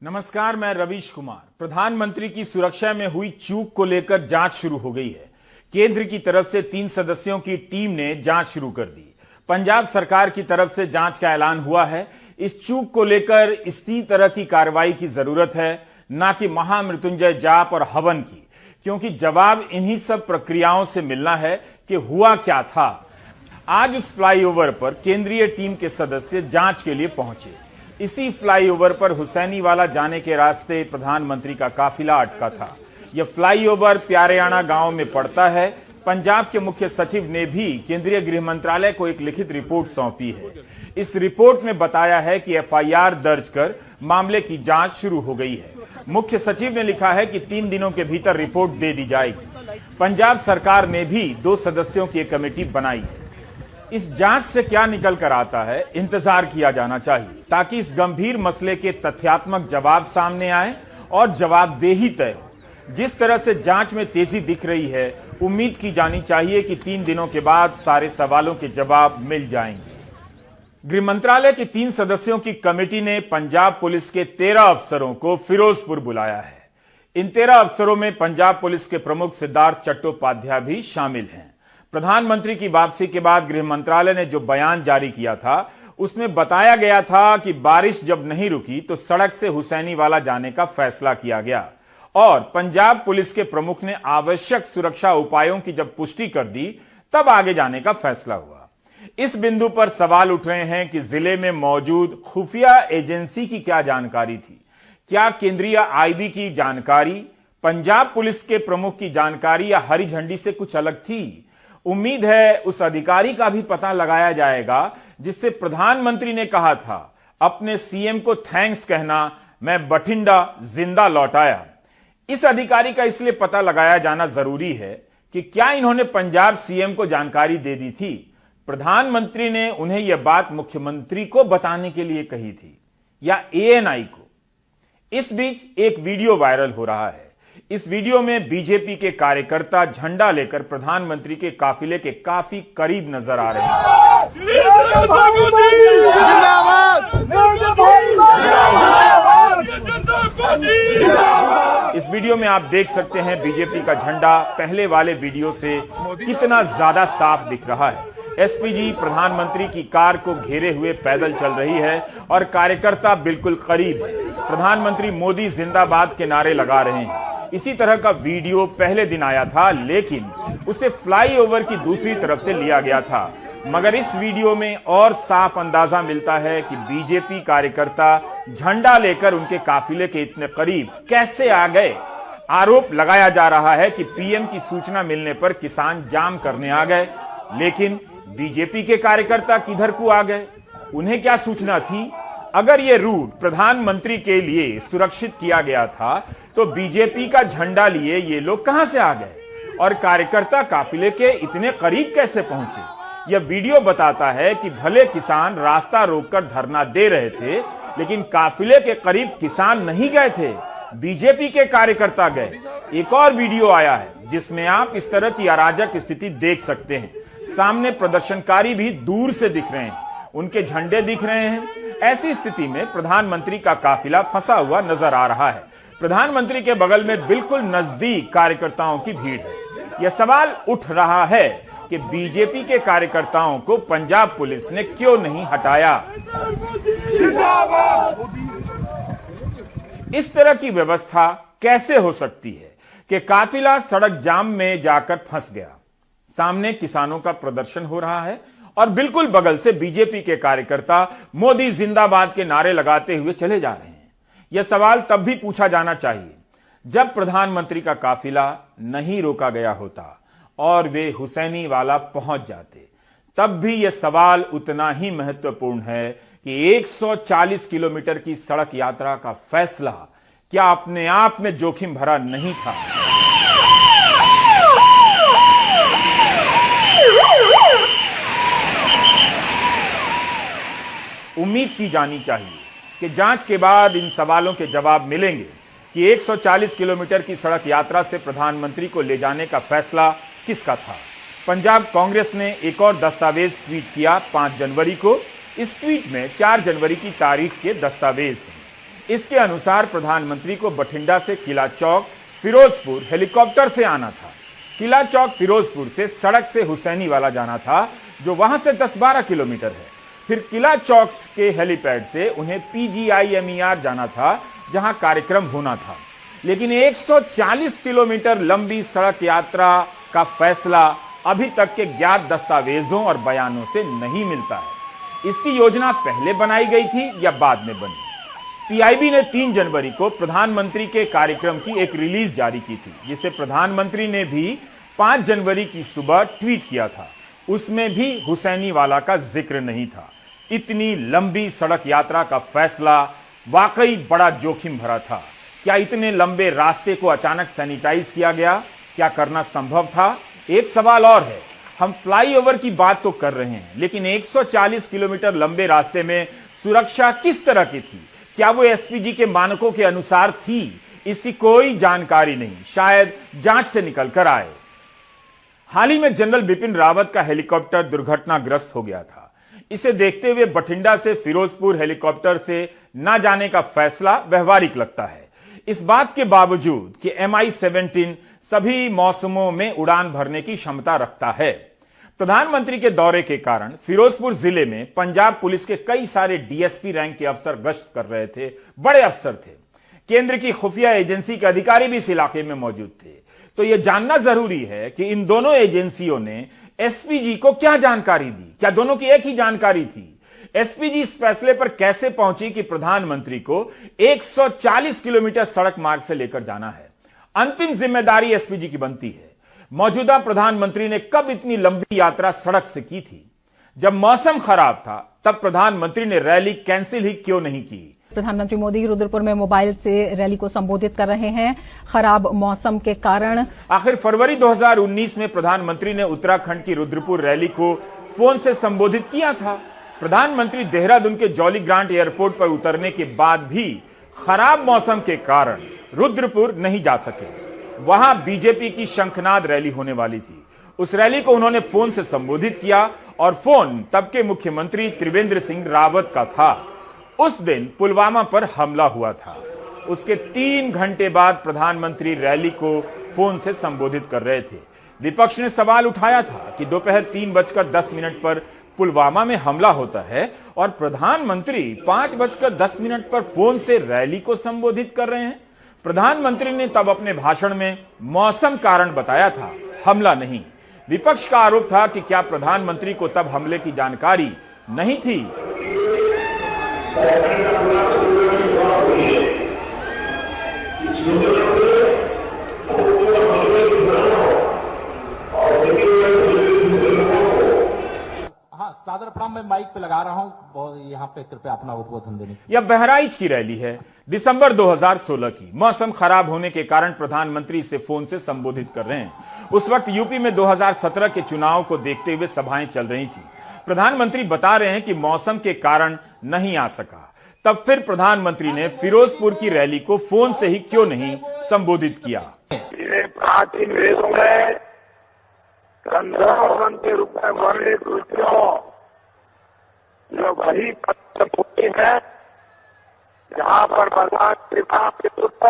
नमस्कार, मैं रवीश कुमार। प्रधानमंत्री की सुरक्षा में हुई चूक को लेकर जांच शुरू हो गई है। केंद्र की तरफ से 3 सदस्यों की टीम ने जांच शुरू कर दी। पंजाब सरकार की तरफ से जांच का ऐलान हुआ है। इस चूक को लेकर इसी तरह की कार्रवाई की जरूरत है, न कि महामृत्युंजय जाप और हवन की, क्योंकि जवाब इन्हीं सब प्रक्रियाओं से मिलना है कि हुआ क्या था। आज उस फ्लाईओवर पर केंद्रीय टीम के सदस्य जांच के लिए पहुंचे। इसी फ्लाईओवर पर हुसैनीवाला जाने के रास्ते प्रधानमंत्री का काफिला अटका था। यह फ्लाईओवर प्यारेआना गांव में पड़ता है। पंजाब के मुख्य सचिव ने भी केंद्रीय गृह मंत्रालय को एक लिखित रिपोर्ट सौंपी है। इस रिपोर्ट में बताया है कि एफआईआर दर्ज कर मामले की जांच शुरू हो गई है। मुख्य सचिव ने लिखा है कि 3 दिनों के भीतर रिपोर्ट दे दी जाएगी। पंजाब सरकार ने भी 2 सदस्यों की एक कमेटी बनाई है। इस जांच से क्या निकल कर आता है, इंतजार किया जाना चाहिए, ताकि इस गंभीर मसले के तथ्यात्मक जवाब सामने आए और जवाबदेही तय हो। जिस तरह से जांच में तेजी दिख रही है, उम्मीद की जानी चाहिए कि 3 दिनों के बाद सारे सवालों के जवाब मिल जाएंगे। गृह मंत्रालय की 3 सदस्यों की कमेटी ने पंजाब पुलिस के 13 अफसरों को फिरोजपुर बुलाया है। इन 13 अफसरों में पंजाब पुलिस के प्रमुख सिद्धार्थ चट्टोपाध्याय भी शामिल हैं। प्रधानमंत्री की वापसी के बाद गृह मंत्रालय ने जो बयान जारी किया था, उसमें बताया गया था कि बारिश जब नहीं रुकी तो सड़क से हुसैनीवाला जाने का फैसला किया गया और पंजाब पुलिस के प्रमुख ने आवश्यक सुरक्षा उपायों की जब पुष्टि कर दी, तब आगे जाने का फैसला हुआ। इस बिंदु पर सवाल उठ रहे हैं कि जिले में मौजूद खुफिया एजेंसी की क्या जानकारी थी। क्या केंद्रीय आईबी की जानकारी पंजाब पुलिस के प्रमुख की जानकारी या हरी झंडी से कुछ अलग थी? उम्मीद है उस अधिकारी का भी पता लगाया जाएगा जिससे प्रधानमंत्री ने कहा था, अपने सीएम को थैंक्स कहना, मैं बठिंडा जिंदा लौटाया। इस अधिकारी का इसलिए पता लगाया जाना जरूरी है कि क्या इन्होंने पंजाब सीएम को जानकारी दे दी थी। प्रधानमंत्री ने उन्हें यह बात मुख्यमंत्री को बताने के लिए कही थी या एएनआई को। इस बीच एक वीडियो वायरल हो रहा है। इस वीडियो में बीजेपी के कार्यकर्ता झंडा लेकर प्रधानमंत्री के काफिले के काफी करीब नजर आ रहे हैं। इस वीडियो में आप देख सकते हैं बीजेपी का झंडा पहले वाले वीडियो से कितना ज्यादा साफ दिख रहा है। एसपीजी प्रधानमंत्री की कार को घेरे हुए पैदल चल रही है और कार्यकर्ता बिल्कुल करीब है। प्रधानमंत्री मोदी जिंदाबाद के नारे लगा रहे हैं। इसी तरह का वीडियो पहले दिन आया था, लेकिन उसे फ्लाईओवर की दूसरी तरफ से लिया गया था। मगर इस वीडियो में और साफ अंदाजा मिलता है कि बीजेपी कार्यकर्ता झंडा लेकर उनके काफिले के इतने करीब कैसे आ गए। आरोप लगाया जा रहा है कि पीएम की सूचना मिलने पर किसान जाम करने आ गए, लेकिन बीजेपी के कार्यकर्ता किधर को आ गए? उन्हें क्या सूचना थी? अगर ये रूट प्रधानमंत्री के लिए सुरक्षित किया गया था, तो बीजेपी का झंडा लिए ये लोग कहां से आ गए और कार्यकर्ता काफिले के इतने करीब कैसे पहुंचे? यह वीडियो बताता है कि भले किसान रास्ता रोककर धरना दे रहे थे, लेकिन काफिले के करीब किसान नहीं गए थे, बीजेपी के कार्यकर्ता गए। एक और वीडियो आया है जिसमें आप इस तरह की अराजक स्थिति देख सकते हैं। सामने प्रदर्शनकारी भी दूर से दिख रहे हैं, उनके झंडे दिख रहे हैं। ऐसी स्थिति में प्रधानमंत्री का काफिला फंसा हुआ नजर आ रहा है। प्रधानमंत्री के बगल में बिल्कुल नजदीक कार्यकर्ताओं की भीड़ है। यह सवाल उठ रहा है कि बीजेपी के कार्यकर्ताओं को पंजाब पुलिस ने क्यों नहीं हटाया। इस तरह की व्यवस्था कैसे हो सकती है कि काफिला सड़क जाम में जाकर फंस गया? सामने किसानों का प्रदर्शन हो रहा है और बिल्कुल बगल से बीजेपी के कार्यकर्ता मोदी जिंदाबाद के नारे लगाते हुए चले जा रहे हैं। यह सवाल तब भी पूछा जाना चाहिए जब प्रधानमंत्री का काफिला नहीं रोका गया होता और वे हुसैनीवाला पहुंच जाते। तब भी यह सवाल उतना ही महत्वपूर्ण है कि 140 किलोमीटर की सड़क यात्रा का फैसला क्या अपने आप में जोखिम भरा नहीं था? उम्मीद की जानी चाहिए कि जांच के बाद इन सवालों के जवाब मिलेंगे कि 140 किलोमीटर की सड़क यात्रा से प्रधानमंत्री को ले जाने का फैसला किसका था। पंजाब कांग्रेस ने एक और दस्तावेज ट्वीट किया 5 जनवरी को। इस ट्वीट में 4 जनवरी की तारीख के दस्तावेज हैं। इसके अनुसार प्रधानमंत्री को बठिंडा से किला चौक फिरोजपुर हेलीकॉप्टर से आना था। किला चौक फिरोजपुर से सड़क से हुसैनी वाला जाना था, जो वहां से 10-12 किलोमीटर है। फिर किला चौक के हेलीपैड से उन्हें PGIMER जाना था, जहां कार्यक्रम होना था। लेकिन 140 किलोमीटर लंबी सड़क यात्रा का फैसला अभी तक के ज्ञात दस्तावेजों और बयानों से नहीं मिलता है। इसकी योजना पहले बनाई गई थी या बाद में बनी? PIB ने 3 जनवरी को प्रधानमंत्री के कार्यक्रम की एक रिलीज जारी की थी, जिसे प्रधानमंत्री ने भी 5 जनवरी की सुबह ट्वीट किया था। उसमें भी हुसैनी वाला का जिक्र नहीं था। इतनी लंबी सड़क यात्रा का फैसला वाकई बड़ा जोखिम भरा था। क्या इतने लंबे रास्ते को अचानक सैनिटाइज किया गया? क्या करना संभव था? एक सवाल और है, हम फ्लाईओवर की बात तो कर रहे हैं, लेकिन 140 किलोमीटर लंबे रास्ते में सुरक्षा किस तरह की थी? क्या वो SPG के मानकों के अनुसार थी? इसकी कोई जानकारी नहीं, शायद जांच से निकल कर आए। हाल ही में जनरल बिपिन रावत का हेलीकॉप्टर दुर्घटनाग्रस्त हो गया था। इसे देखते हुए बठिंडा से फिरोजपुर हेलीकॉप्टर से न जाने का फैसला व्यवहारिक लगता है। इस बात के बावजूद कि MI-17 सभी मौसमों में उड़ान भरने की क्षमता रखता है। प्रधानमंत्री के दौरे के कारण फिरोजपुर जिले में पंजाब पुलिस के कई सारे DSP रैंक के अफसर गश्त कर रहे थे। बड़े अफसर थे। केंद्र की खुफिया एजेंसी के अधिकारी भी इस इलाके में मौजूद थे। तो यह जानना जरूरी है कि इन दोनों एजेंसियों ने SPG को क्या जानकारी दी? क्या दोनों की एक ही जानकारी थी? SPG इस फैसले पर कैसे पहुंची कि प्रधानमंत्री को 140 किलोमीटर सड़क मार्ग से लेकर जाना है? अंतिम जिम्मेदारी SPG की बनती है। मौजूदा प्रधानमंत्री ने कब इतनी लंबी यात्रा सड़क से की थी? जब मौसम खराब था, तब प्रधानमंत्री ने रैली कैंसिल ही क्यों नहीं की? प्रधानमंत्री मोदी रुद्रपुर में मोबाइल से रैली को संबोधित कर रहे हैं, खराब मौसम के कारण। आखिर फरवरी 2019 में प्रधानमंत्री ने उत्तराखंड की रुद्रपुर रैली को फोन से संबोधित किया था। प्रधानमंत्री देहरादून के जॉली ग्रांट एयरपोर्ट पर उतरने के बाद भी खराब मौसम के कारण रुद्रपुर नहीं जा सके। वहां बीजेपी की शंखनाद रैली होने वाली थी। उस रैली को उन्होंने फोन से संबोधित किया और फोन तब के मुख्यमंत्री त्रिवेंद्र सिंह रावत का था। उस दिन पुलवामा पर हमला हुआ था। उसके 3 घंटे बाद प्रधानमंत्री रैली को फोन से संबोधित कर रहे थे। विपक्ष ने सवाल उठाया था कि दोपहर 3:10 पर पुलवामा में हमला होता है और प्रधानमंत्री 5:10 पर फोन से रैली को संबोधित कर रहे हैं। प्रधानमंत्री ने तब अपने भाषण में मौसम कारण बताया था, हमला नहीं। विपक्ष का आरोप था कि क्या प्रधानमंत्री को तब हमले की जानकारी नहीं थी? सादर प्रणाम। मैं माइक पे लगा रहा हूं, यहाँ पे कृपया अपना उद्बोधन देने। यह बहराइच की रैली है, दिसंबर 2016 की। मौसम खराब होने के कारण प्रधानमंत्री इसे फोन से संबोधित कर रहे हैं। उस वक्त यूपी में 2017 के चुनाव को देखते हुए सभाएं चल रही थी। प्रधानमंत्री बता रहे हैं कि मौसम के कारण नहीं आ सका। तब फिर प्रधानमंत्री ने फिरोजपुर की रैली को फोन से ही क्यों नहीं संबोधित किया? प्राचीन वेदों में गंधर्वन के रूप में वर्णित ऋषियों जो वही पत्र होती है जहाँ पर भगवान पिता के पुत्र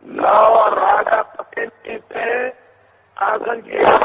लव और राजा पति से शासन किया।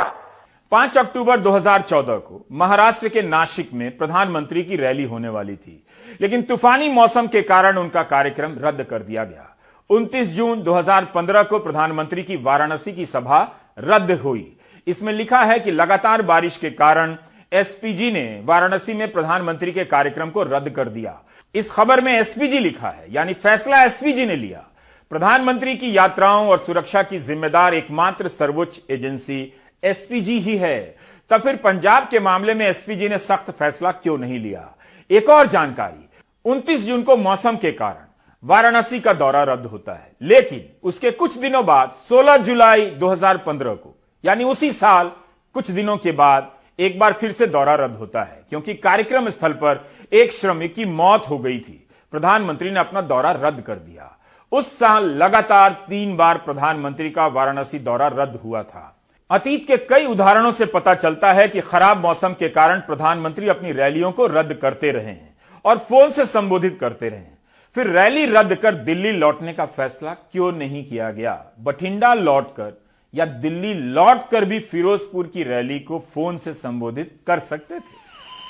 5 अक्टूबर 2014 को महाराष्ट्र के नासिक में प्रधानमंत्री की रैली होने वाली थी, लेकिन तूफानी मौसम के कारण उनका कार्यक्रम रद्द कर दिया गया। 29 जून 2015 को प्रधानमंत्री की वाराणसी की सभा रद्द हुई। इसमें लिखा है कि लगातार बारिश के कारण SPG ने वाराणसी में प्रधानमंत्री के कार्यक्रम को रद्द कर दिया। इस खबर में SPG लिखा है, यानी फैसला SPG ने लिया। प्रधानमंत्री की यात्राओं और सुरक्षा की जिम्मेदार एकमात्र सर्वोच्च एजेंसी SPG ही है। तब फिर पंजाब के मामले में SPG ने सख्त फैसला क्यों नहीं लिया? एक और जानकारी, 29 जून को मौसम के कारण वाराणसी का दौरा रद्द होता है, लेकिन उसके कुछ दिनों बाद 16 जुलाई 2015 को, यानी उसी साल कुछ दिनों के बाद एक बार फिर से दौरा रद्द होता है, क्योंकि कार्यक्रम स्थल पर एक श्रमिक की मौत हो गई थी। प्रधानमंत्री ने अपना दौरा रद्द कर दिया। उस साल लगातार 3 बार प्रधानमंत्री का वाराणसी दौरा रद्द हुआ था। अतीत के कई उदाहरणों से पता चलता है कि खराब मौसम के कारण प्रधानमंत्री अपनी रैलियों को रद्द करते रहे हैं और फोन से संबोधित करते रहे हैं। फिर रैली रद्द कर दिल्ली लौटने का फैसला क्यों नहीं किया गया? बठिंडा लौटकर या दिल्ली लौटकर भी फिरोजपुर की रैली को फोन से संबोधित कर सकते थे।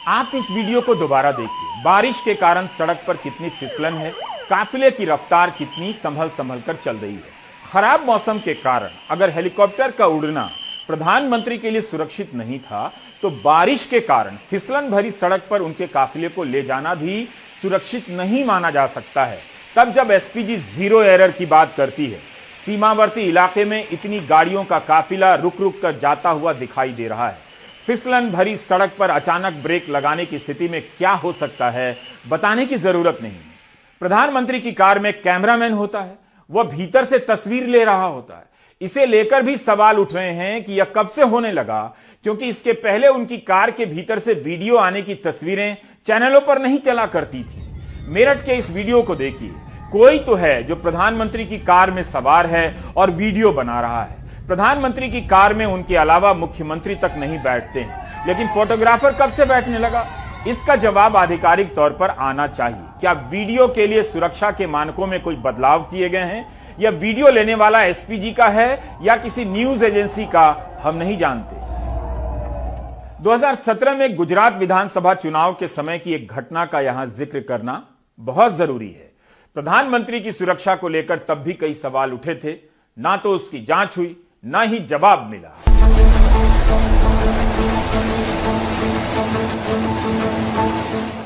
आप इस वीडियो को दोबारा देखिए। बारिश के कारण सड़क पर कितनी फिसलन है, काफिले की रफ्तार कितनी संभल संभल कर चल रही है। खराब मौसम के कारण अगर हेलीकॉप्टर का उड़ना प्रधानमंत्री के लिए सुरक्षित नहीं था, तो बारिश के कारण फिसलन भरी सड़क पर उनके काफिले को ले जाना भी सुरक्षित नहीं माना जा सकता है। तब जब एसपीजी जीरो एरर की बात करती है, सीमावर्ती इलाके में इतनी गाड़ियों का काफिला रुक रुक कर जाता हुआ दिखाई दे रहा है। फिसलन भरी सड़क पर अचानक ब्रेक लगाने की स्थिति में क्या हो सकता है, बताने की जरूरत नहीं। प्रधानमंत्री की कार में कैमरामैन होता है, वह भीतर से तस्वीर ले रहा होता है। इसे लेकर भी सवाल उठ रहे हैं कि यह कब से होने लगा, क्योंकि इसके पहले उनकी कार के भीतर से वीडियो आने की तस्वीरें चैनलों पर नहीं चला करती थी। मेरठ के इस वीडियो को देखिए, कोई तो है जो प्रधानमंत्री की कार में सवार है और वीडियो बना रहा है। प्रधानमंत्री की कार में उनके अलावा मुख्यमंत्री तक नहीं बैठते हैं, लेकिन फोटोग्राफर कब से बैठने लगा? इसका जवाब आधिकारिक तौर पर आना चाहिए। क्या वीडियो के लिए सुरक्षा के मानकों में कोई बदलाव किए गए हैं, या वीडियो लेने वाला एसपीजी का है या किसी न्यूज एजेंसी का, हम नहीं जानते। 2017 में गुजरात विधानसभा चुनाव के समय की एक घटना का यहां जिक्र करना बहुत जरूरी है। प्रधानमंत्री की सुरक्षा को लेकर तब भी कई सवाल उठे थे, ना तो उसकी जांच हुई, ना ही जवाब मिला।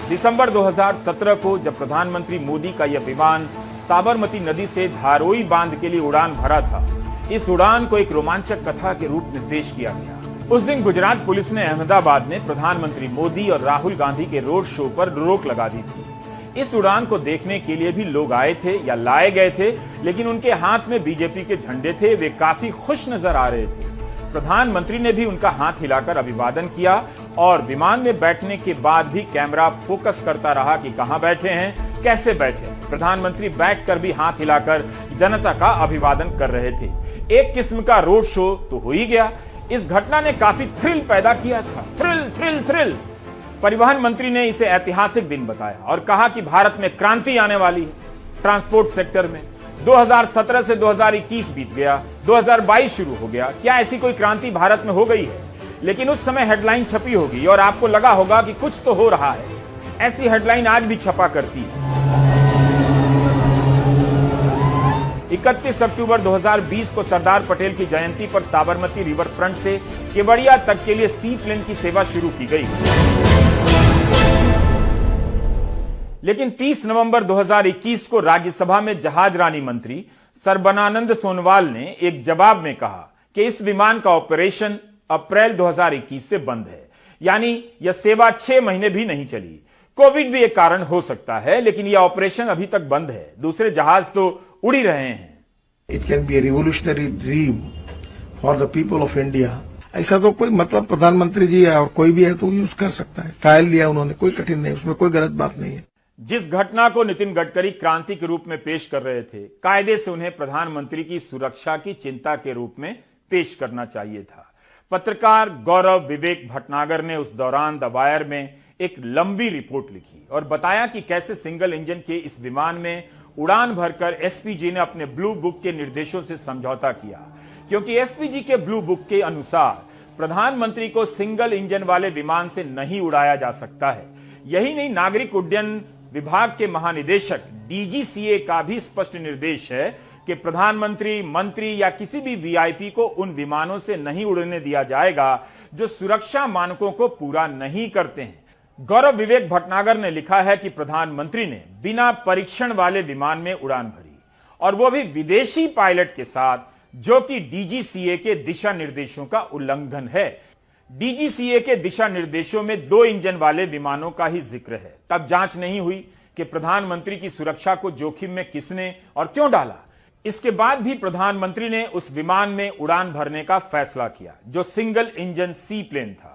दिसंबर 2017 को जब प्रधानमंत्री मोदी का यह विमान साबरमती नदी से धारोई बांध के लिए उड़ान भरा था, इस उड़ान को एक रोमांचक कथा के रूप में पेश किया गया। उस दिन गुजरात पुलिस ने अहमदाबाद में प्रधानमंत्री मोदी और राहुल गांधी के रोड शो पर रोक लगा दी थी। इस उड़ान को देखने के लिए भी लोग आए थे या लाए गए थे, लेकिन उनके हाथ में बीजेपी के झंडे थे। वे काफी खुश नजर आ रहे थे। प्रधानमंत्री ने भी उनका हाथ हिलाकर अभिवादन किया और विमान में बैठने के बाद भी कैमरा फोकस करता रहा कि कहां बैठे हैं, कैसे बैठे। प्रधानमंत्री बैठकर भी हाथ हिलाकर जनता का अभिवादन कर रहे थे। एक किस्म का रोड शो तो हो ही गया। इस घटना ने काफी थ्रिल पैदा किया था। Thrill thrill thrill. परिवहन मंत्री ने इसे ऐतिहासिक दिन बताया और कहा कि भारत में क्रांति आने वाली है ट्रांसपोर्ट सेक्टर में। 2017 से 2021 बीत गया, 2022 शुरू हो गया। क्या ऐसी कोई क्रांति भारत में हो गई है? लेकिन उस समय हेडलाइन छपी होगी और आपको लगा होगा कि कुछ तो हो रहा है। ऐसी हेडलाइन आज भी छपा करती है। 31 अक्टूबर 2020 को सरदार पटेल की जयंती पर साबरमती रिवर फ्रंट से केवड़िया तक के लिए सी प्लेन की सेवा शुरू की गई। लेकिन 30 नवंबर 2021 को राज्यसभा में जहाज रानी मंत्री सर्बानंद सोनोवाल ने एक जवाब में कहा कि इस विमान का ऑपरेशन अप्रैल 2021 से बंद है, यानी यह सेवा 6 महीने भी नहीं चली। कोविड भी एक कारण हो सकता है, लेकिन यह ऑपरेशन अभी तक बंद है। दूसरे जहाज तो उड़ ही रहे हैं। It can be A revolutionary dream for the people of India. ऐसा तो कोई मतलब प्रधानमंत्री जी है और कोई भी है तो यूज कर सकता है। ट्रायल लिया उन्होंने, कोई कठिन नहीं, उसमें कोई गलत बात नहीं है। जिस घटना को नितिन गडकरी क्रांति के रूप में पेश कर रहे थे, कायदे से उन्हें प्रधानमंत्री की सुरक्षा की चिंता के रूप में पेश करना चाहिए था। पत्रकार गौरव विवेक भटनागर ने उस दौरान द वायर में एक लंबी रिपोर्ट लिखी और बताया कि कैसे सिंगल इंजन के इस विमान में उड़ान भरकर एसपीजी ने अपने ब्लू बुक के निर्देशों से समझौता किया, क्योंकि एसपीजी के ब्लू बुक के अनुसार प्रधानमंत्री को सिंगल इंजन वाले विमान से नहीं उड़ाया जा सकता है। यही नहीं, नागरिक उड्डयन विभाग के महानिदेशक डीजीसीए का भी स्पष्ट निर्देश है कि प्रधानमंत्री, मंत्री या किसी भी वीआईपी को उन विमानों से नहीं उड़ने दिया जाएगा जो सुरक्षा मानकों को पूरा नहीं करते हैं। गौरव विवेक भटनागर ने लिखा है कि प्रधानमंत्री ने बिना परीक्षण वाले विमान में उड़ान भरी, और वो भी विदेशी पायलट के साथ, जो कि डीजीसीए के दिशा निर्देशों का उल्लंघन है। डीजीसीए के दिशा निर्देशों में 2 इंजन वाले विमानों का ही जिक्र है। तब जांच नहीं हुई कि प्रधानमंत्री की सुरक्षा को जोखिम में किसने और क्यों डाला। इसके बाद भी प्रधानमंत्री ने उस विमान में उड़ान भरने का फैसला किया, जो सिंगल इंजन सी प्लेन था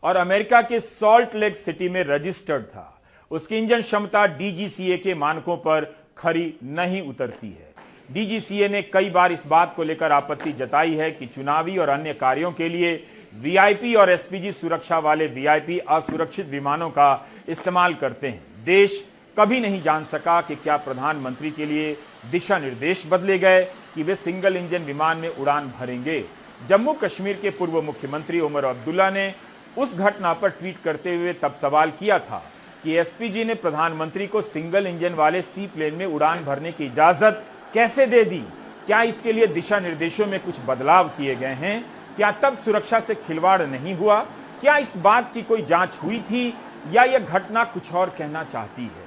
और अमेरिका के सॉल्ट लेक सिटी में रजिस्टर्ड था। उसकी इंजन क्षमता डीजीसीए के मानकों पर खरी नहीं उतरती है। डीजीसीए ने कई बार इस बात को लेकर आपत्ति जताई है कि चुनावी और अन्य कार्यों के लिए वीआईपी और एसपीजी सुरक्षा वाले वीआईपी असुरक्षित विमानों का इस्तेमाल करते हैं। देश कभी नहीं जान सका कि क्या प्रधानमंत्री के लिए दिशा निर्देश बदले गए कि वे सिंगल इंजन विमान में उड़ान भरेंगे। जम्मू कश्मीर के पूर्व मुख्यमंत्री उमर अब्दुल्ला ने उस घटना पर ट्वीट करते हुए तब सवाल किया था कि एसपीजी ने प्रधानमंत्री को सिंगल इंजन वाले सी प्लेन में उड़ान भरने की इजाजत कैसे दे दी? क्या इसके लिए दिशा निर्देशों में कुछ बदलाव किए गए हैं? क्या तब सुरक्षा से खिलवाड़ नहीं हुआ? क्या इस बात की कोई जांच हुई थी या यह घटना कुछ और कहना चाहती है?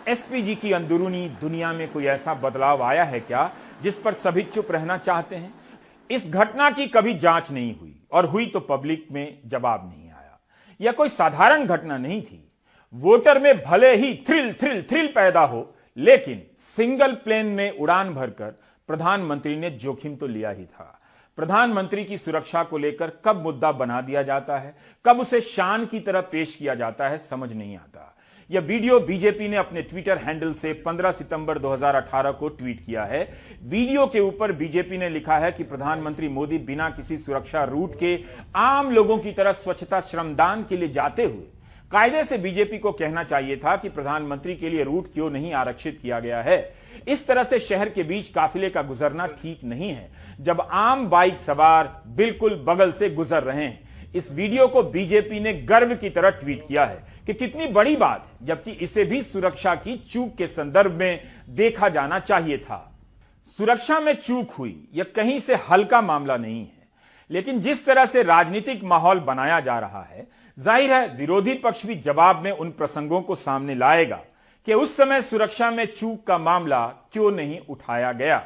एसपीजी की अंदरूनी दुनिया में कोई ऐसा बदलाव आया है क्या जिस पर सभी चुप रहना चाहते हैं? इस घटना की कभी जांच नहीं हुई और हुई तो पब्लिक में जवाब नहीं आया। यह कोई साधारण घटना नहीं थी। वोटर में भले ही थ्रिल पैदा हो, लेकिन सिंगल प्लेन में उड़ान भरकर प्रधानमंत्री ने जोखिम तो लिया ही था। प्रधानमंत्री की सुरक्षा को लेकर कब मुद्दा बना दिया जाता है, कब उसे शान की तरह पेश किया जाता है, समझ नहीं आता। यह वीडियो बीजेपी ने अपने ट्विटर हैंडल से 15 सितंबर 2018 को ट्वीट किया है। वीडियो के ऊपर बीजेपी ने लिखा है कि प्रधानमंत्री मोदी बिना किसी सुरक्षा रूट के आम लोगों की तरह स्वच्छता श्रमदान के लिए जाते हुए कायदे से बीजेपी को कहना चाहिए था कि प्रधानमंत्री के लिए रूट क्यों नहीं आरक्षित किया गया है। इस तरह से शहर के बीच काफिले का गुजरना ठीक नहीं है जब आम बाइक सवार बिल्कुल बगल से गुजर रहे हैं। इस वीडियो को बीजेपी ने गर्व की तरह ट्वीट किया है कि कितनी बड़ी बात है, जबकि इसे भी सुरक्षा की चूक के संदर्भ में देखा जाना चाहिए था। सुरक्षा में चूक हुई, यह कहीं से हल्का मामला नहीं है, लेकिन जिस तरह से राजनीतिक माहौल बनाया जा रहा है, जाहिर है विरोधी पक्ष भी जवाब में उन प्रसंगों को सामने लाएगा कि उस समय सुरक्षा में चूक का मामला क्यों नहीं उठाया गया।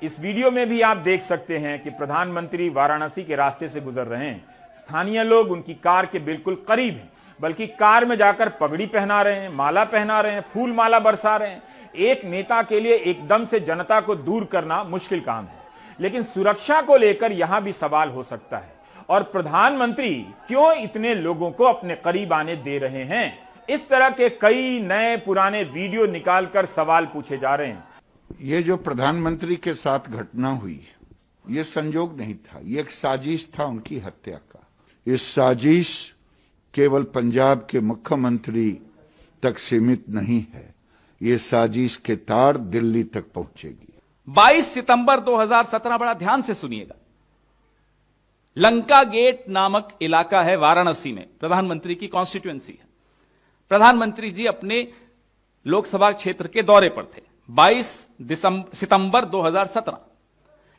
इस वीडियो में भी आप देख सकते हैं कि प्रधानमंत्री वाराणसी के रास्ते से गुजर रहे हैं। स्थानीय लोग उनकी कार के बिल्कुल करीब हैं, बल्कि कार में जाकर पगड़ी पहना रहे हैं, माला पहना रहे हैं, फूल माला बरसा रहे हैं। एक नेता के लिए एकदम से जनता को दूर करना मुश्किल काम है, लेकिन सुरक्षा को लेकर यहां भी सवाल हो सकता है। और प्रधानमंत्री क्यों इतने लोगों को अपने करीब आने दे रहे हैं? इस तरह के कई नए पुराने वीडियो निकालकर सवाल पूछे जा रहे हैं। ये जो प्रधानमंत्री के साथ घटना हुई, ये संयोग नहीं था, ये एक साजिश था उनकी हत्या का। इस साजिश केवल पंजाब के मुख्यमंत्री तक सीमित नहीं है, ये साजिश के तार दिल्ली तक पहुंचेगी। 22 सितंबर 2017, बड़ा ध्यान से सुनिएगा। लंका गेट नामक इलाका है वाराणसी में, प्रधानमंत्री की कॉन्स्टिट्यूएंसी है। प्रधानमंत्री जी अपने लोकसभा क्षेत्र के दौरे पर थे। 22 सितंबर 2017,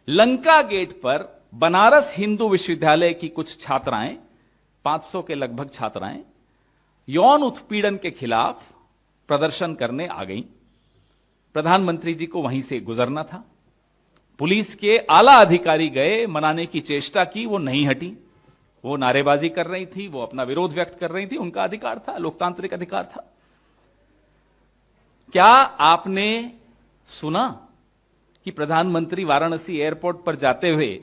लंका गेट पर बनारस हिंदू विश्वविद्यालय की कुछ छात्राएं, 500 के लगभग छात्राएं, यौन उत्पीड़न के खिलाफ प्रदर्शन करने आ गईं। प्रधानमंत्री जी को वहीं से गुजरना था। पुलिस के आला अधिकारी गए, मनाने की चेष्टा की, वो नहीं हटी। वो नारेबाजी कर रही थी, वो अपना विरोध व्यक्त कर रही थी, उनका अधिकार था, लोकतांत्रिक अधिकार था। क्या आपने सुना कि प्रधानमंत्री वाराणसी एयरपोर्ट पर जाते हुए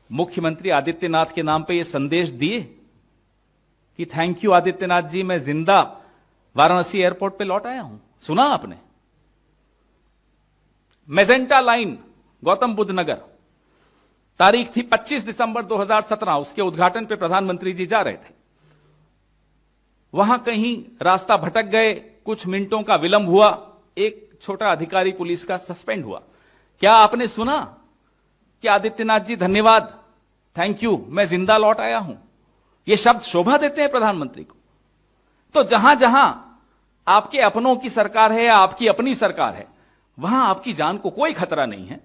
मुख्यमंत्री आदित्यनाथ के नाम पे ये संदेश दिए कि थैंक यू आदित्यनाथ जी, मैं जिंदा वाराणसी एयरपोर्ट पे लौट आया हूं? सुना आपने? मेजेंटा लाइन, गौतम बुद्ध नगर, तारीख थी 25 दिसंबर 2017, उसके उद्घाटन पे प्रधानमंत्री जी जा रहे थे। वहां कहीं रास्ता भटक गए, कुछ मिनटों का विलंब हुआ, एक छोटा अधिकारी पुलिस का सस्पेंड हुआ। क्या आपने सुना कि आदित्यनाथ जी धन्यवाद, थैंक यू, मैं जिंदा लौट आया हूं? ये शब्द शोभा देते हैं प्रधानमंत्री को। तो जहां जहां आपके अपनों की सरकार है या आपकी अपनी सरकार है, वहां आपकी जान को कोई खतरा नहीं है।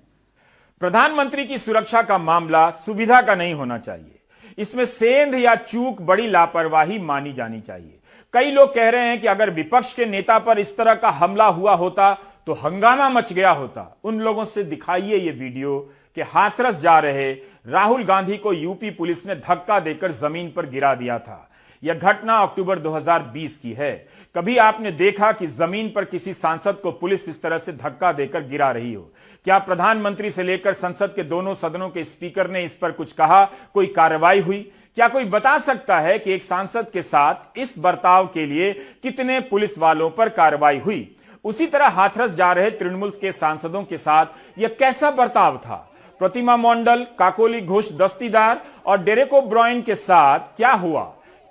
प्रधानमंत्री की सुरक्षा का मामला सुविधा का नहीं होना चाहिए। इसमें सेंध या चूक बड़ी लापरवाही मानी जानी चाहिए। कई लोग कह रहे हैं कि अगर विपक्ष के नेता पर इस तरह का हमला हुआ होता तो हंगामा मच गया होता। उन लोगों से दिखाइए ये वीडियो कि हाथरस जा रहे राहुल गांधी को यूपी पुलिस ने धक्का देकर जमीन पर गिरा दिया था। यह घटना अक्टूबर 2020 की है। कभी आपने देखा कि जमीन पर किसी सांसद को पुलिस इस तरह से धक्का देकर गिरा रही हो? क्या प्रधानमंत्री से लेकर संसद के दोनों सदनों के स्पीकर ने इस पर कुछ कहा? कोई कार्रवाई हुई? क्या कोई बता सकता है कि एक सांसद के साथ इस बर्ताव के लिए कितने पुलिस वालों पर कार्रवाई हुई? उसी तरह हाथरस जा रहे तृणमूल के सांसदों के साथ यह कैसा बर्ताव था? प्रतिमा मंडल, काकोली घोष दस्तीदार और डेरेक ओब्रायन के साथ क्या हुआ?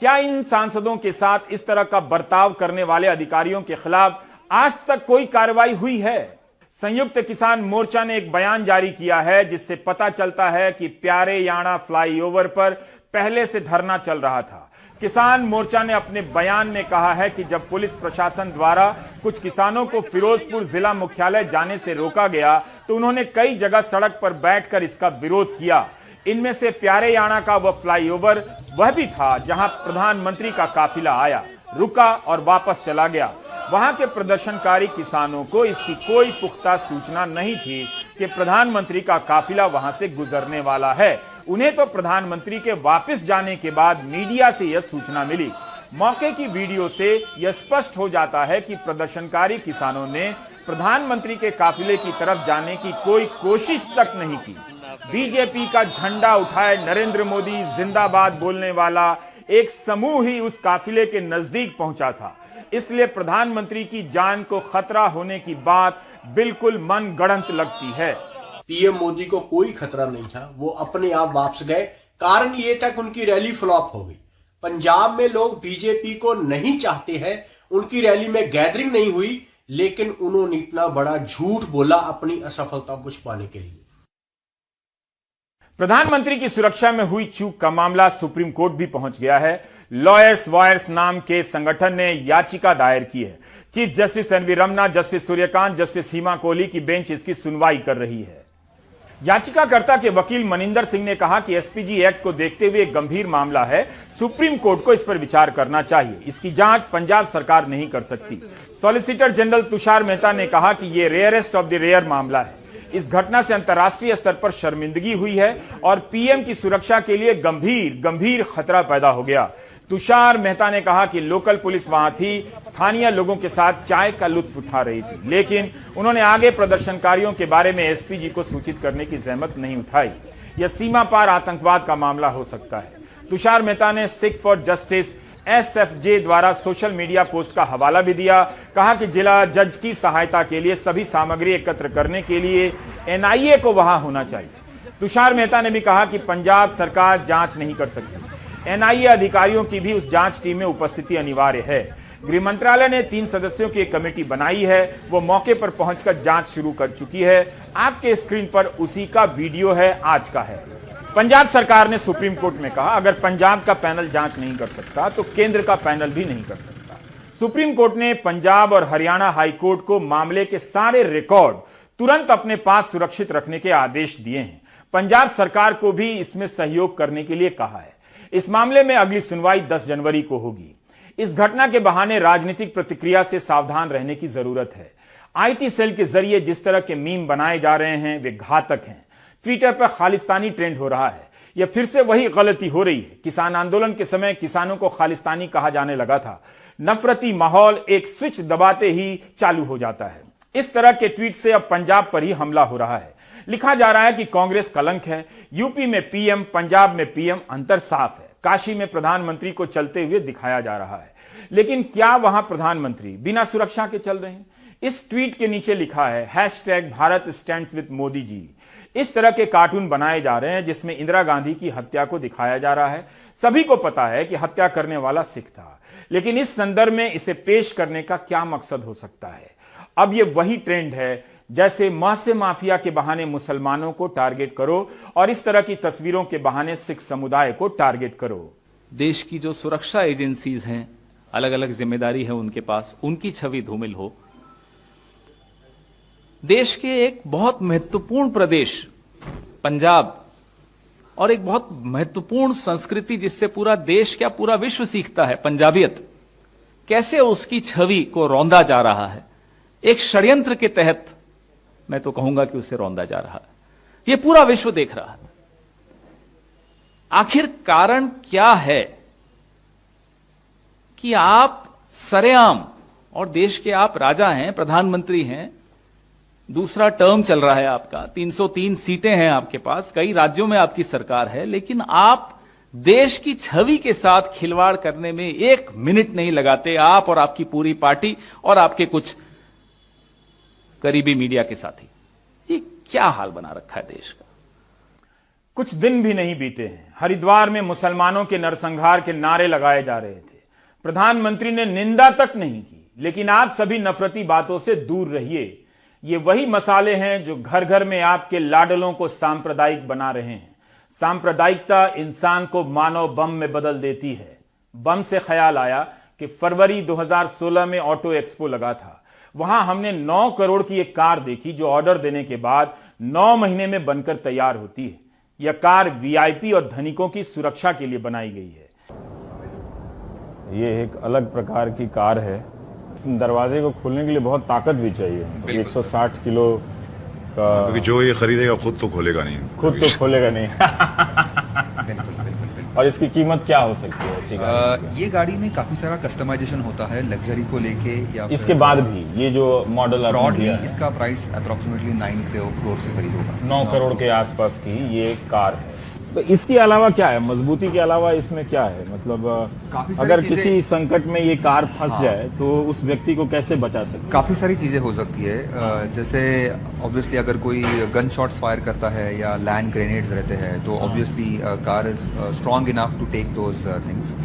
क्या इन सांसदों के साथ इस तरह का बर्ताव करने वाले अधिकारियों के खिलाफ आज तक कोई कार्रवाई हुई है? संयुक्त किसान मोर्चा ने एक बयान जारी किया है जिससे पता चलता है कि प्यारे याणा फ्लाईओवर पर पहले से धरना चल रहा था। किसान मोर्चा ने अपने बयान में कहा है कि जब पुलिस प्रशासन द्वारा कुछ किसानों को फिरोजपुर जिला मुख्यालय जाने से रोका गया तो उन्होंने कई जगह सड़क पर बैठकर इसका विरोध किया। इनमें से प्यारे याणा का वह फ्लाईओवर वह भी था जहां प्रधानमंत्री का काफिला आया, रुका और वापस चला गया। वहां के प्रदर्शनकारी किसानों को इसकी कोई पुख्ता सूचना नहीं थी कि प्रधानमंत्री का काफिला वहां से गुजरने वाला है। उन्हें तो प्रधानमंत्री के वापस जाने के बाद मीडिया से यह सूचना मिली। मौके की वीडियो से यह स्पष्ट हो जाता है कि प्रदर्शनकारी किसानों ने प्रधानमंत्री के काफिले की तरफ जाने की कोई कोशिश तक नहीं की। बीजेपी का झंडा उठाए नरेंद्र मोदी जिंदाबाद बोलने वाला एक समूह ही उस काफिले के नजदीक पहुंचा था। इसलिए प्रधानमंत्री की जान को खतरा होने की बात बिल्कुल मनगढ़ंत लगती है। पीएम मोदी को कोई खतरा नहीं था, वो अपने आप वापस गए। कारण ये था कि उनकी रैली फ्लॉप हो गई। पंजाब में लोग बीजेपी को नहीं चाहते हैं, उनकी रैली में गैदरिंग नहीं हुई, लेकिन उन्होंने इतना बड़ा झूठ बोला अपनी असफलता को छुपाने के लिए। प्रधानमंत्री की सुरक्षा में हुई चूक का मामला सुप्रीम कोर्ट भी पहुंच गया है। लॉयर्स वायर्स नाम के संगठन ने याचिका दायर की है। Chief justice NV Ramana, justice Suryakant, justice Hima Kohli की बेंच इसकी सुनवाई कर रही है। याचिकाकर्ता के वकील मनिंदर सिंह ने कहा कि एसपीजी एक्ट को देखते हुए एक गंभीर मामला है, सुप्रीम कोर्ट को इस पर विचार करना चाहिए। इसकी जांच पंजाब सरकार नहीं कर सकती। सॉलिसिटर जनरल तुषार मेहता ने कहा कि यह रेयरेस्ट ऑफ द रेयर मामला है। इस घटना से अंतर्राष्ट्रीय स्तर पर शर्मिंदगी हुई है और पीएम की सुरक्षा के लिए गंभीर खतरा पैदा हो गया। तुषार मेहता ने कहा कि लोकल पुलिस वहां थी, स्थानीय लोगों के साथ चाय का लुत्फ उठा रही थी, लेकिन उन्होंने आगे प्रदर्शनकारियों के बारे में एसपीजी को सूचित करने की जहमत नहीं उठाई। यह सीमा पार आतंकवाद का मामला हो सकता है। तुषार मेहता ने सिख फॉर जस्टिस एसएफजे द्वारा सोशल मीडिया पोस्ट का हवाला भी दिया। कहा कि जिला जज की सहायता के लिए सभी सामग्री एकत्र करने के लिए एनआईए को वहां होना चाहिए। तुषार मेहता ने भी कहा कि पंजाब सरकार जांच नहीं कर सकती, एनआईए अधिकारियों की भी उस जांच टीम में उपस्थिति अनिवार्य है। गृह मंत्रालय ने 3 सदस्यों की एक कमेटी बनाई है, वो मौके पर पहुंचकर जांच शुरू कर चुकी है। आपके स्क्रीन पर उसी का वीडियो है, आज का है। पंजाब सरकार ने सुप्रीम कोर्ट में कहा अगर पंजाब का पैनल जांच नहीं कर सकता तो केंद्र का पैनल भी नहीं कर सकता। सुप्रीम कोर्ट ने पंजाब और हरियाणा हाई कोर्ट को मामले के सारे रिकॉर्ड तुरंत अपने पास सुरक्षित रखने के आदेश दिए हैं। पंजाब सरकार को भी इसमें सहयोग करने के लिए कहा है। इस मामले में अगली सुनवाई 10 जनवरी को होगी। इस घटना के बहाने राजनीतिक प्रतिक्रिया से सावधान रहने की जरूरत है। आईटी सेल के जरिए जिस तरह के मीम बनाए जा रहे हैं वे घातक हैं। ट्विटर पर खालिस्तानी ट्रेंड हो रहा है। यह फिर से वही गलती हो रही है। किसान आंदोलन के समय किसानों को खालिस्तानी कहा जाने लगा था। नफरती माहौल एक स्विच दबाते ही चालू हो जाता है। इस तरह के ट्वीट से अब पंजाब पर ही हमला हो रहा है। लिखा जा रहा है कि कांग्रेस कलंक है, यूपी में पीएम, पंजाब में पीएम, अंतर साफ है। काशी में प्रधानमंत्री को चलते हुए दिखाया जा रहा है, लेकिन क्या वहां प्रधानमंत्री बिना सुरक्षा के चल रहे हैं? इस ट्वीट के नीचे लिखा है #भारत स्टैंड्स विद मोदी जी। इस तरह के कार्टून बनाए जा रहे हैं जिसमें इंदिरा गांधी की हत्या को दिखाया जा रहा है। सभी को पता है कि हत्या करने वाला सिख था, लेकिन इस संदर्भ में इसे पेश करने का क्या मकसद हो सकता है? अब यह वही ट्रेंड है जैसे महसे माफिया के बहाने मुसलमानों को टारगेट करो और इस तरह की तस्वीरों के बहाने सिख समुदाय को टारगेट करो। देश की जो सुरक्षा एजेंसीज हैं, अलग अलग जिम्मेदारी है उनके पास, उनकी छवि धूमिल हो। देश के एक बहुत महत्वपूर्ण प्रदेश पंजाब और एक बहुत महत्वपूर्ण संस्कृति जिससे पूरा देश क्या पूरा विश्व सीखता है, पंजाबियत, कैसे उसकी छवि को रौंदा जा रहा है। एक षड्यंत्र के तहत मैं तो कहूंगा कि उसे रौंदा जा रहा है। यह पूरा विश्व देख रहा है। आखिर कारण क्या है कि आप सरेआम, और देश के आप राजा हैं, प्रधानमंत्री हैं, दूसरा टर्म चल रहा है आपका, 303 सीटें हैं आपके पास, कई राज्यों में आपकी सरकार है, लेकिन आप देश की छवि के साथ खिलवाड़ करने में 1 मिनट नहीं लगाते, आप और आपकी पूरी पार्टी और आपके कुछ करीबी मीडिया के साथी। ये क्या हाल बना रखा है देश का? कुछ दिन भी नहीं बीते हैं, हरिद्वार में मुसलमानों के नरसंहार के नारे लगाए जा रहे थे। प्रधानमंत्री ने निंदा तक नहीं की। लेकिन आप सभी नफरती बातों से दूर रहिए। ये वही मसाले हैं जो घर घर में आपके लाडलों को सांप्रदायिक बना रहे हैं। सांप्रदायिकता इंसान को मानव बम में बदल देती है। बम से ख्याल आया कि फरवरी 2016 में ऑटो एक्सपो लगा था। वहां हमने 9 करोड़ की एक कार देखी जो ऑर्डर देने के बाद 9 महीने में बनकर तैयार होती है। यह कार वीआईपी और धनिकों की सुरक्षा के लिए बनाई गई है। ये एक अलग प्रकार की कार है। दरवाजे को खोलने के लिए बहुत ताकत भी चाहिए। 160 किलो का, क्योंकि जो ये खरीदेगा खुद तो खोलेगा नहीं। खुद तो खोलेगा नहीं। और इसकी कीमत क्या हो सकती है ऐसी गाड़ी? ये गाड़ी में काफी सारा कस्टमाइजेशन होता है लग्जरी को लेके या इसके बाद भी ये जो मॉडल ब्रॉडली इसका प्राइस अप्रोक्सीमेटली 9 करोड़ से करीब होगा। 9 करोड़ के आसपास की ये कार है। तो इसके अलावा क्या है, मजबूती के अलावा इसमें क्या है? मतलब अगर किसी संकट में ये कार फंस जाए तो उस व्यक्ति को कैसे बचा सकते? काफी सारी चीजें हो सकती है। जैसे ऑब्वियसली अगर कोई गन शॉट्स फायर करता है या लैंड ग्रेनेड्स रहते हैं तो obviously car is strong enough to take those things.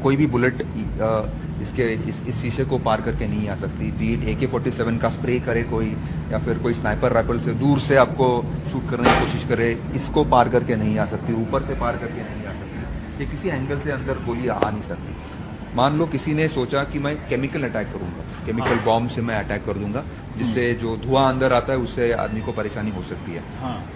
कोई भी बुलेट इस शीशे को पार करके नहीं आ सकती। बीट AK-47 का स्प्रे करे कोई या फिर कोई स्नाइपर राइफल से दूर से आपको शूट करने की कोशिश करे, इसको पार करके नहीं आ सकती। ऊपर से पार करके नहीं आ सकती। ये किसी एंगल से अंदर गोली आ नहीं सकती। मान लो किसी ने सोचा कि मैं केमिकल अटैक करूंगा, केमिकल बॉम्ब से मैं अटैक कर दूंगा जिससे जो धुआं अंदर आता है उससे आदमी को परेशानी हो सकती है।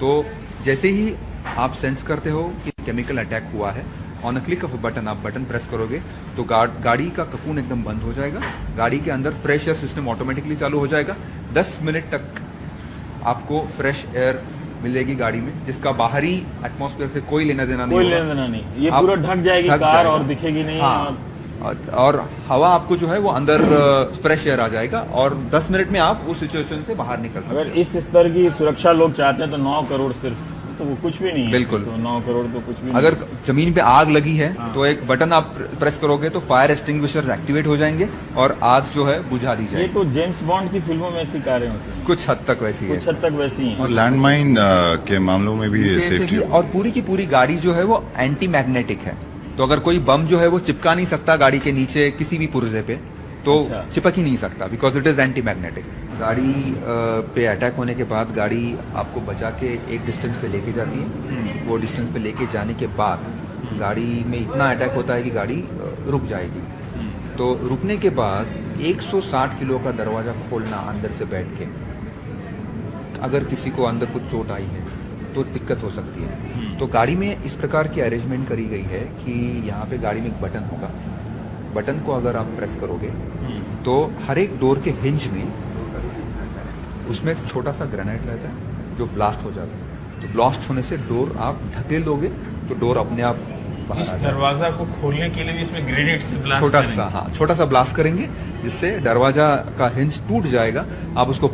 तो जैसे ही आप सेंस करते हो कि केमिकल अटैक हुआ है, on a click off button आप बटन प्रेस करोगे तो गाड़ी का ककून एकदम बंद हो जाएगा। गाड़ी के अंदर फ्रेश एयर सिस्टम ऑटोमेटिकली चालू हो जाएगा। 10 मिनट तक आपको फ्रेश एयर मिलेगी गाड़ी में, जिसका बाहरी एटमॉस्फेयर से कोई लेना देना नहीं। कोई लेना देना नहीं, ये पूरा ढक जाएगी कार और दिखेगी नहीं। हाँ, और हवा आपको जो है वो अंदर फ्रेश एयर आ जाएगा और 10 मिनट में आप उस सिचुएशन से बाहर निकल सकते हैं। अगर इस स्तर की सुरक्षा लोग चाहते हैं तो 9 करोड़ सिर्फ तो वो कुछ भी नहीं है। बिल्कुल, तो 9 करोड़ तो कुछ भी नहीं। अगर जमीन पे आग लगी है तो एक बटन आप प्रेस करोगे तो फायर एक्सटिंग्विशर्स एक्टिवेट हो जाएंगे और आग जो है बुझा दी जाएगी। ये तो जेम्स बॉन्ड की फिल्मों में ऐसी कारें होती हैं। कुछ हद तक वैसी है, कुछ हद तक वैसी हैं। और लैंडमाइन के मामलों में भी सेफ्टी। और पूरी की पूरी गाड़ी जो है वो एंटी मैग्नेटिक है, तो अगर कोई बम जो है वो चिपका नहीं सकता गाड़ी के नीचे किसी भी पुर्जे पे, तो चिपक ही नहीं सकता because it is anti magnetic. गाड़ी पे अटैक होने के बाद गाड़ी आपको बचा के एक डिस्टेंस पे लेके जाती है। वो डिस्टेंस पे लेके जाने के बाद गाड़ी में इतना अटैक होता है कि गाड़ी रुक जाएगी। तो रुकने के बाद 160 किलो का दरवाजा खोलना अंदर से बैठ के, अगर किसी को अंदर कुछ चोट आई है तो दिक्कत हो सकती है। तो गाड़ी में इस प्रकार की अरेंजमेंट करी गई है कि यहाँ पे गाड़ी में एक बटन होगा। बटन को अगर आप प्रेस करोगे तो हर एक डोर के हिंज में उसमें एक छोटा सा ग्रेनेड रहता है जो ब्लास्ट हो जाता है। तो ब्लास्ट होने से डोर आप धकेल दोगे तो डोर अपने आप बाहर आ जाएगा। दरवाजा को खोलने के लिए भी इसमें ग्रेनेड से ब्लास्ट छोटा सा ब्लास्ट करेंगे जिससे दरवाजा का हिंज टूट जाएगा। आप उसको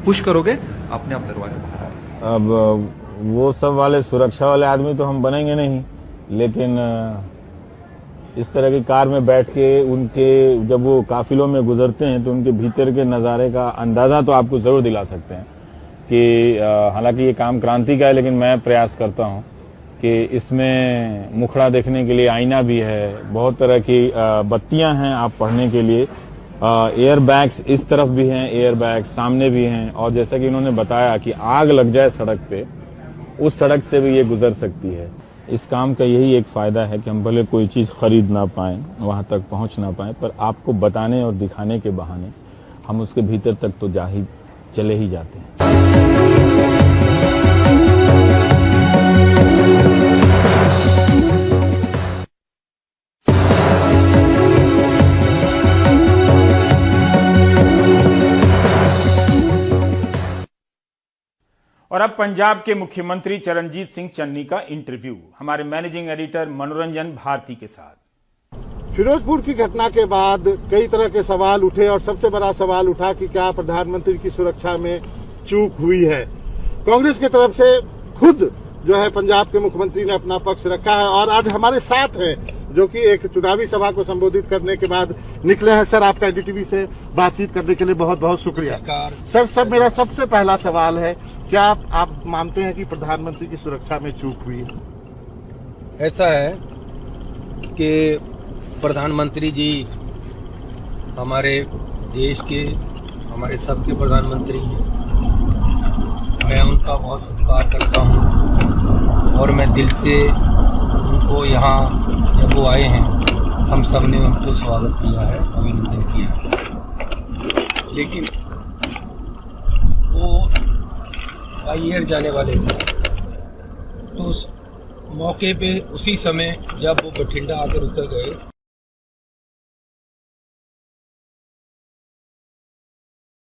पुश करोगे अपने आप दरवाजा बाहर आ जाएगा। अब वो सब वाले सुरक्षा वाले आदमी तो हम बनेंगे नहीं, लेकिन इस तरह की कार में बैठ के उनके जब वो काफिलों में गुजरते हैं तो उनके भीतर के नज़ारे का अंदाजा तो आपको जरूर दिला सकते हैं कि हालांकि ये काम क्रांति का है, लेकिन मैं प्रयास करता हूं कि इसमें मुखड़ा देखने के लिए आईना भी है, बहुत तरह की बत्तियां हैं आप पढ़ने के लिए, एयर बैग्स इस तरफ भी हैं, एयर बैग सामने भी हैं, और जैसा कि उन्होंने बताया कि आग लग जाए सड़क पे, उस सड़क से भी ये गुजर सकती है। इस काम का यही एक फायदा है कि हम भले कोई चीज खरीद ना पाए, वहां तक पहुंच ना पाए, पर आपको बताने और दिखाने के बहाने हम उसके भीतर तक तो चले ही जाते हैं। और अब पंजाब के मुख्यमंत्री चरणजीत सिंह चन्नी का इंटरव्यू हमारे मैनेजिंग एडिटर मनोरंजन भारती के साथ। फिरोजपुर की घटना के बाद कई तरह के सवाल उठे और सबसे बड़ा सवाल उठा कि क्या प्रधानमंत्री की सुरक्षा में चूक हुई है। कांग्रेस की तरफ से खुद जो है पंजाब के मुख्यमंत्री ने अपना पक्ष रखा है और आज हमारे साथ है जो कि एक चुनावी सभा को संबोधित करने के बाद निकले हैं। सर, आपका एनडीटीवी से बातचीत करने के लिए बहुत बहुत शुक्रिया। सर, मेरा सबसे पहला सवाल है, क्या आप मानते हैं कि प्रधानमंत्री की सुरक्षा में चूक हुई है? ऐसा है कि प्रधानमंत्री जी हमारे देश के हमारे सबके प्रधानमंत्री हैं। मैं उनका बहुत सत्कार करता हूं और मैं दिल से उनको यहाँ जब वो आए हैं हम सब ने उनको स्वागत किया है, अभिनंदन किया है। लेकिन वो बाई एयर जाने वाले थे, तो उस मौके पे उसी समय जब वो बठिंडा आकर उतर गए